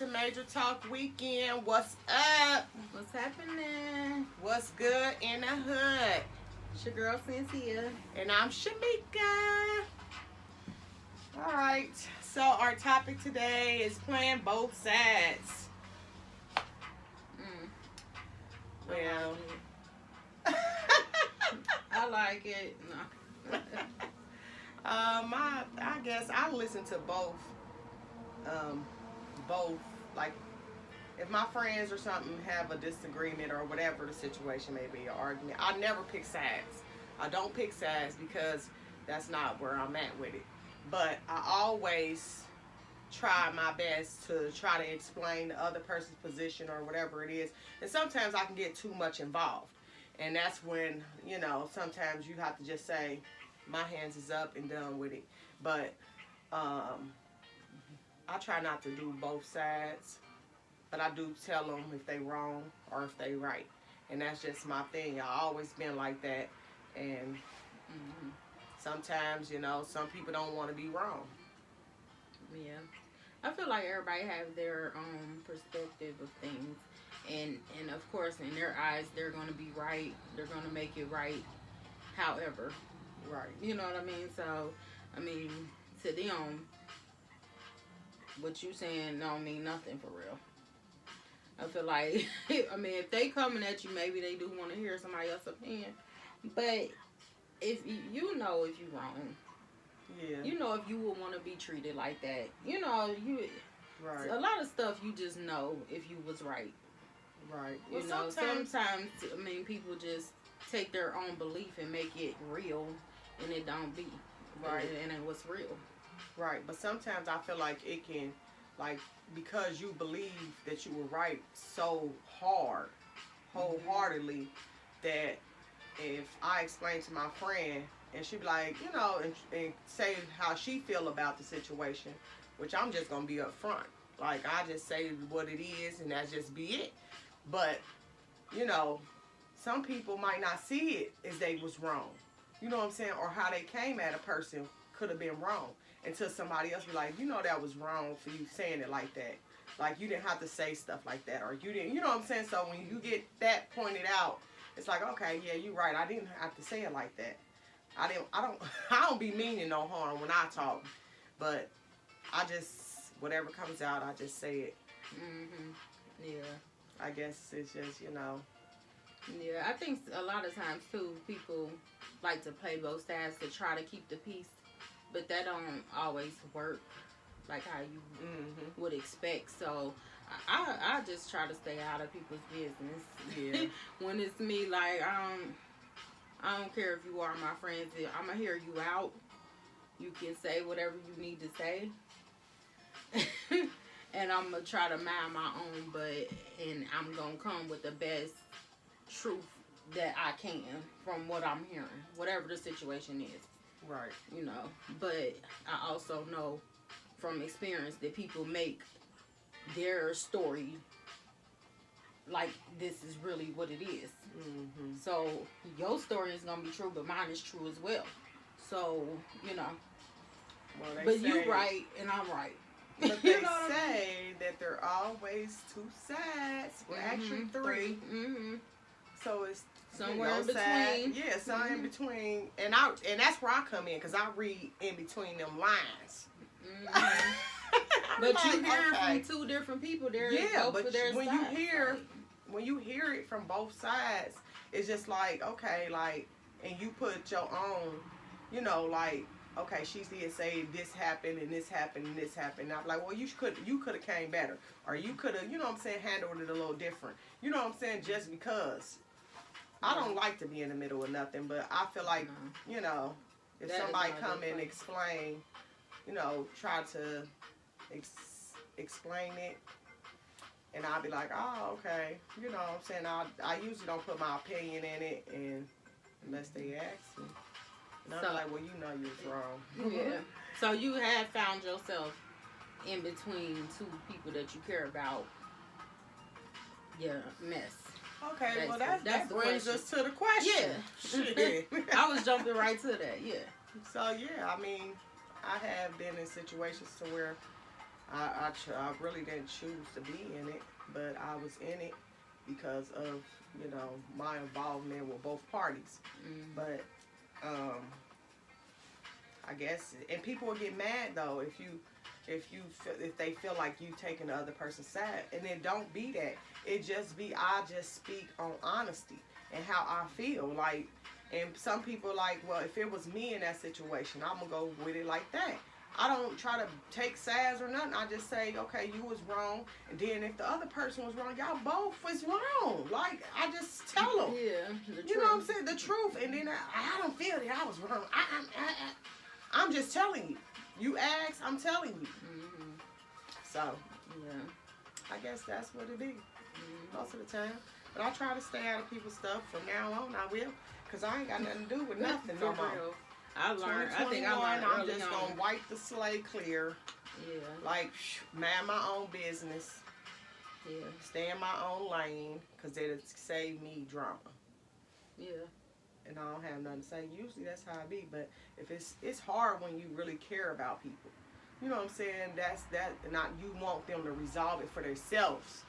The Major Talk Weekend. What's up? What's happening? What's good in the hood? It's your girl Cynthia. And I'm Shamika. All right. So our topic today is playing both sides. Mm, Well, I like it. No. I guess I listen to both. Both. Like, if my friends or something have a disagreement or whatever the situation may be, or argument, I never pick sides. I don't pick sides because that's not where I'm at with it. But I always try my best to try to explain the other person's position or whatever it is. And sometimes I can get too much involved. And that's when, sometimes you have to just say, my hands is up and done with it. But I try not to do both sides. But I do tell them if they wrong or if they right. And that's just my thing. I always been like that. And sometimes, some people don't want to be wrong. Yeah. I feel like everybody have their own perspective of things. And of course, in their eyes, they're going to be right. They're going to make it right. However. Right. You know what I mean? So, to them, what you saying don't mean nothing for real. I feel like, if they coming at you, maybe they do want to hear somebody else's opinion. But if you know if you wrong, yeah, if you would want to be treated like that, right. A lot of stuff you just know if you was right. Right. Sometimes people just take their own belief and make it real, and it don't be right. And it was real. Right, but sometimes I feel like it can, because you believe that you were right so hard, wholeheartedly, that if I explain to my friend and she be like, and say how she feel about the situation, which I'm just going to be upfront. Like, I just say what it is and that just be it. But, some people might not see it as they was wrong. You know what I'm saying? Or how they came at a person could have been wrong. Until somebody else be like, that was wrong for you saying it like that. Like, you didn't have to say stuff like that. Or you didn't, you know what I'm saying? So when you get that pointed out, it's like, okay, yeah, you're right. I didn't have to say it like that. I don't be meaning no harm when I talk. But I just, whatever comes out, I just say it. Yeah. I guess it's just, Yeah, I think a lot of times, too, people like to play both sides to try to keep the peace. But that don't always work like how you would expect. So I just try to stay out of people's business. Yeah. When it's me, like, I don't care if you are my friends. I'm going to hear you out. You can say whatever you need to say. And I'm going to try to mind my own, and I'm going to come with the best truth that I can from what I'm hearing, whatever the situation is. Right. But I also know from experience that people make their story like this is really what it is. So your story is going to be true, but mine is true as well. So, but you right and I'm right. But they say that there are always two sides. Well, actually three. So it's somewhere in between. Yeah, somewhere in between. And that's where I come in, because I read in between them lines. But you hear from two different people. There, yeah, but when you hear it from both sides, it's just like, okay, like, and you put your own, like, okay, she did say this happened and this happened and this happened. And I'm like, well, you could have came better, or you could have, handled it a little different. You know what I'm saying? Just because. I don't like to be in the middle of nothing, but I feel like, if that somebody come and explain, try to explain it, and I'll be like, oh, okay. You know what I'm saying? I usually don't put my opinion in it, and unless they ask me. And I'm like, well, you was wrong. Yeah. So you have found yourself in between two people that you care about. Yeah, mess. Okay, well, that brings us to the question. Yeah. I was jumping right to that, yeah. So, yeah, I have been in situations to where I really didn't choose to be in it, but I was in it because of, my involvement with both parties. But I guess, and people will get mad though if they feel like you taking the other person's side, and then don't be that. It just be, I just speak on honesty and how I feel like. And some people like, well, if it was me in that situation, I'm gonna go with it like that. I don't try to take sides or nothing. I just say, okay, you was wrong. And then if the other person was wrong, y'all both was wrong. Like, I just tell them. Yeah, you know what I'm saying? The truth. And then I don't feel that I was wrong. I'm just telling you. You ask, I'm telling you. So, yeah, I guess that's what it is most of the time. But I try to stay out of people's stuff from now on. I will. Because I ain't got nothing to do with nothing no more. I learned. I think I learned I'm early just on. gonna wipe the slate clear. Yeah. Like, mind my own business. Yeah. Stay in my own lane, because it'll save me drama. Yeah. And I don't have nothing to say. Usually that's how I be. But if it's hard when you really care about people. You know what I'm saying? That's not, you want them to resolve it for themselves.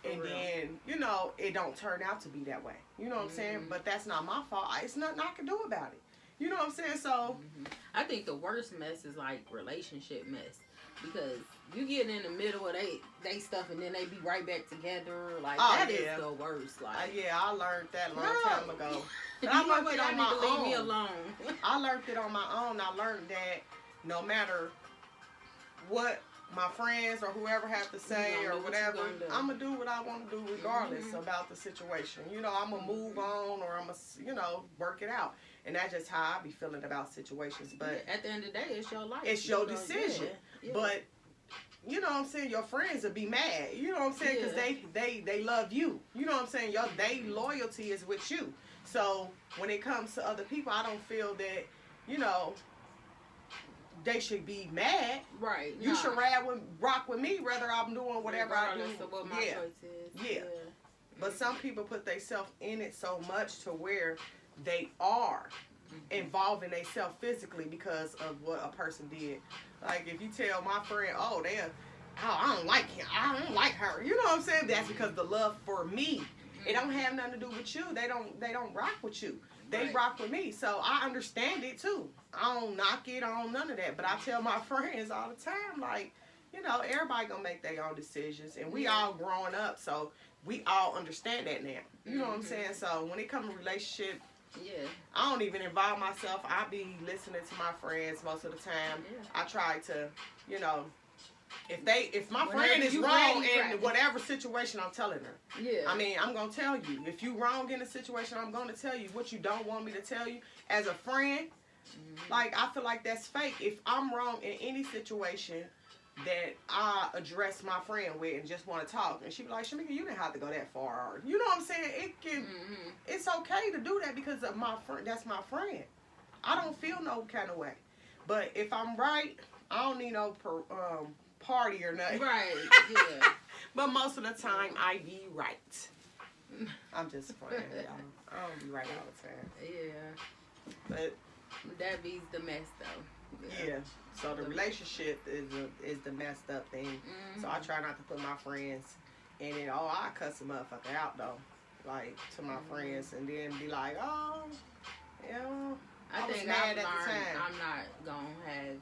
And then, it don't turn out to be that way. You know what I'm saying? But that's not my fault. It's nothing I can do about it. You know what I'm saying? So I think the worst mess is like relationship mess, because you get in the middle of they stuff and then they be right back together. Like that is the worst. Like I learned that a long time ago. But I learned it on my own. Leave me alone. I learned it on my own. I learned that no matter what my friends or whoever have to say or whatever, I'm going to do what I want to do regardless about the situation. I'm going to move on, or I'm going to, work it out. And that's just how I be feeling about situations. But at the end of the day, it's your life. It's your decision. Yeah. But, you know what I'm saying, your friends will be mad. You know what I'm saying? Because they love you. You know what I'm saying? They loyalty is with you. So when it comes to other people, I don't feel that, they should be mad. Right. You should rock with me, whether I'm doing whatever I do. Of what my choice is. Yeah. But some people put themselves in it so much to where they are involving themselves physically because of what a person did. Like if you tell my friend, I don't like him, I don't like her. You know what I'm saying? That's because the love for me. It don't have nothing to do with you. They don't rock with you. They rock with me. So I understand it too. I don't knock it, I don't none of that. But I tell my friends all the time, like, everybody gonna make their own decisions. And we all growing up, so we all understand that now. You know what I'm saying? So when it comes to relationship, I don't even involve myself. I be listening to my friends most of the time. I try to, if my friend is wrong in whatever situation, I'm telling her. Yeah. I mean, I'm gonna tell you. If you wrong in a situation, I'm gonna tell you. What you don't want me to tell you as a friend, like I feel like that's fake. If I'm wrong in any situation that I address my friend with and just want to talk, and she be like, Shamika, you didn't have to go that far. You know what I'm saying? It can. It's okay to do that because of my friend. That's my friend. I don't feel no kind of way. But if I'm right, I don't need no party or nothing. Right. Yeah. But most of the time, I be right. I'm just playing, y'all. I don't be right all the time. Yeah. But that beats the mess, though. Yeah. So the relationship is the messed up thing. So I try not to put my friends in it. I cuss a motherfucker out though, like to my friends, and then be like, I was think mad I've at learned the time. I'm not gonna have,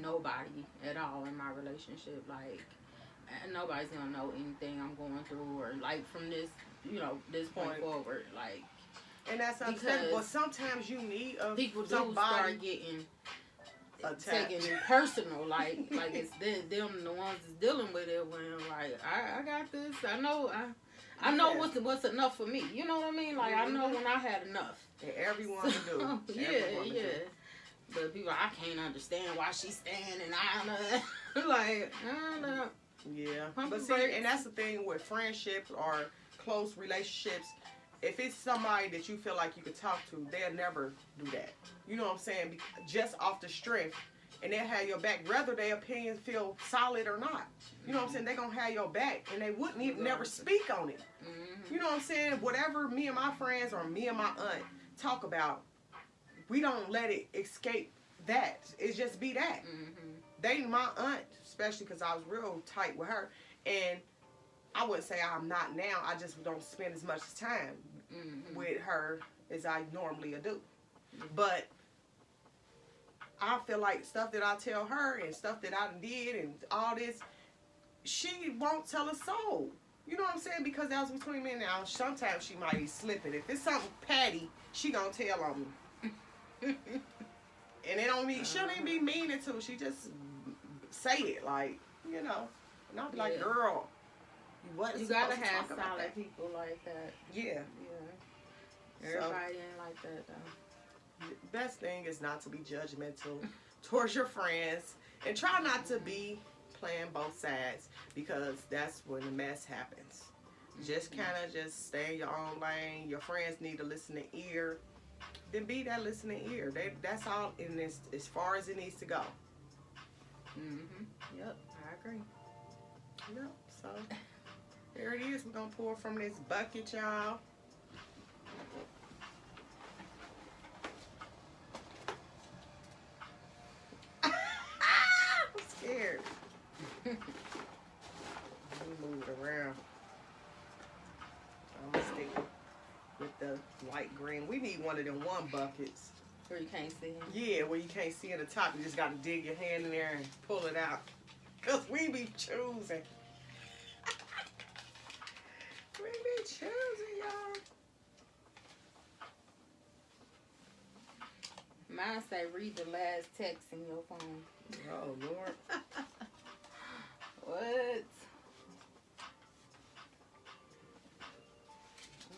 nobody at all in my relationship. Like, nobody's gonna know anything I'm going through, or like from this, this point forward, like. And that's understandable. But sometimes you need people do somebody start getting attacked. taking it personal, like it's them the ones that's dealing with it. When like I got this, I know what's enough for me. You know what I mean? Like I know when I had enough. And everyone do. Yeah. But people, I can't understand why she's staying, and I don't know. Yeah, but see, and that's the thing with friendships or close relationships. If it's somebody that you feel like you could talk to, they'll never do that. You know what I'm saying? Just off the strength. And they'll have your back, whether their opinions feel solid or not. You know what I'm saying? They're going to have your back. And they wouldn't even never speak on it. You know what I'm saying? Whatever me and my friends or me and my aunt talk about, we don't let it escape that. It's just be that. dating my aunt, especially because I was real tight with her, and I wouldn't say I'm not now. I just don't spend as much time with her as I normally do. But I feel like stuff that I tell her and stuff that I did and all this, she won't tell a soul. You know what I'm saying? Because that was between me and now. Sometimes she might be slipping. If it's something petty, she gonna tell on me. And it don't mean she don't even be meaning to. She just say it like, you know. And I'll be like, girl, you wasn't You supposed gotta to have talk about solid that. people like that. Yeah. Yeah. Everybody ain't like that though. The best thing is not to be judgmental towards your friends, and try not to be playing both sides, because that's when the mess happens. Just kind of just stay in your own lane. Your friends need a listening ear. Then be that listening ear. That's all in this, as far as it needs to go. Yep, I agree. Yep. So there it is. We're gonna pour from this bucket, y'all. I'm scared. Let me move it around. I'm gonna stick with the light green. We need one of them one buckets. Where you can't see him. Yeah, where you can't see in the top. You just gotta dig your hand in there and pull it out. Cause we be choosing. We be choosing, y'all. Mine say read the last text in your phone. Oh Lord. What?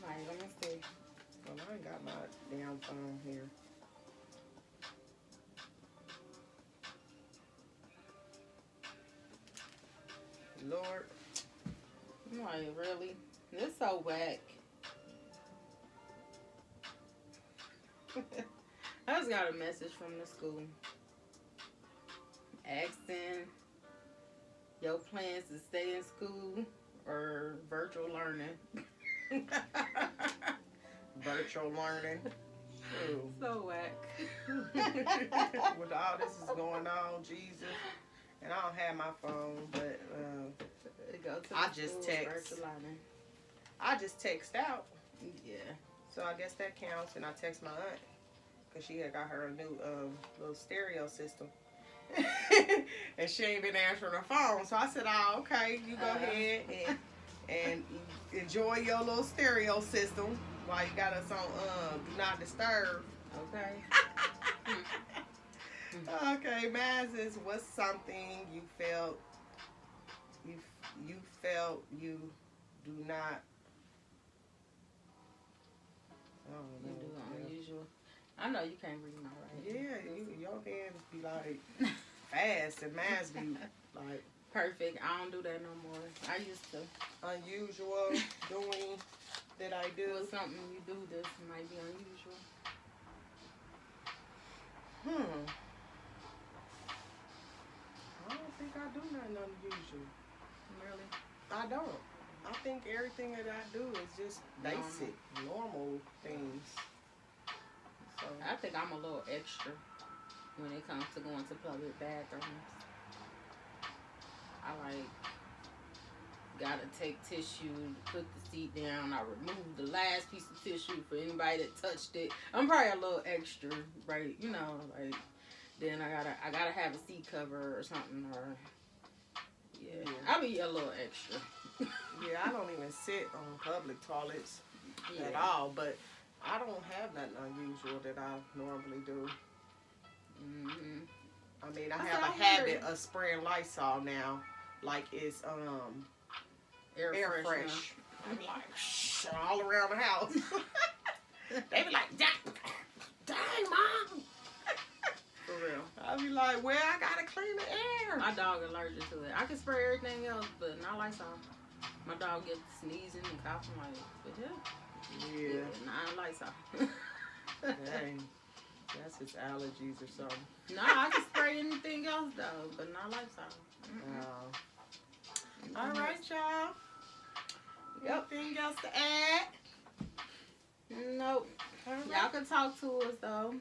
Alright, let me see. Well, I ain't got my damn phone here. Lord. I'm like, really? This so whack. I just got a message from the school asking your plans to stay in school or virtual learning. Virtual learning. True. So whack. With all this is going on, Jesus. And I don't have my phone, but Go to I the just school, text. virtual learning. I just text out. Yeah. So I guess that counts. And I text my aunt because she had got her a new little stereo system. And she ain't been answering her phone. So I said, oh, okay, you go ahead and enjoy your little stereo system while you got us on Do Not Disturb. Okay. Okay, Maz, is what's something you felt you do not. Oh, You do unusual. I know you can't read my writing. Yeah, your hands be like fast and Maz be like Perfect. I don't do that no more. I used to. unusual doing that I do. What's something you do that might be unusual? I don't think I do nothing unusual. Really? I don't. I think everything that I do is just basic, normal things. So I think I'm a little extra when it comes to going to public bathrooms. I gotta take tissue, put the seat down. I remove the last piece of tissue for anybody that touched it. I'm probably a little extra, right? You know, like then I gotta have a seat cover or something, or yeah. I'll be a little extra. yeah, I don't even sit on public toilets at Yeah. all, but I don't have nothing unusual that I normally do. Mm-hmm. I mean, I I have a sound habit weird. of spraying Lysol now, like it's air fresh. I'm like all around the house. They be like, dang, Mom. For real. I be like, well, I gotta clean the air. My dog allergic to it. I can spray everything else, but not Lysol. My dog gets sneezing and coughing like, but Yeah. not Lysol. Dang. That's his allergies or something. No, I can spray anything else though, but not Lysol. All right, y'all. Yep. Anything else to add? Nope. Y'all can talk to us though.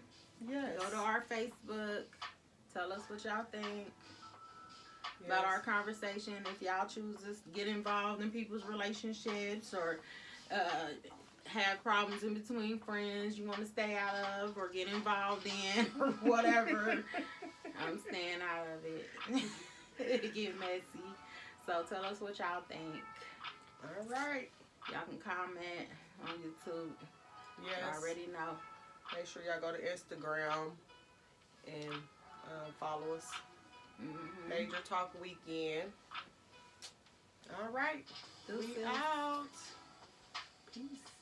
Yes. Go to our Facebook. Tell us what y'all think. about our conversation. If y'all choose to get involved in people's relationships or have problems in between friends you want to stay out of or get involved in or whatever, I'm staying out of it. It get messy. So tell us what y'all think. All right. Y'all can comment on YouTube. Yes. Y'all already know. Make sure y'all go to Instagram and follow us. Major Talk Weekend. All right. Deuces. We out. Peace.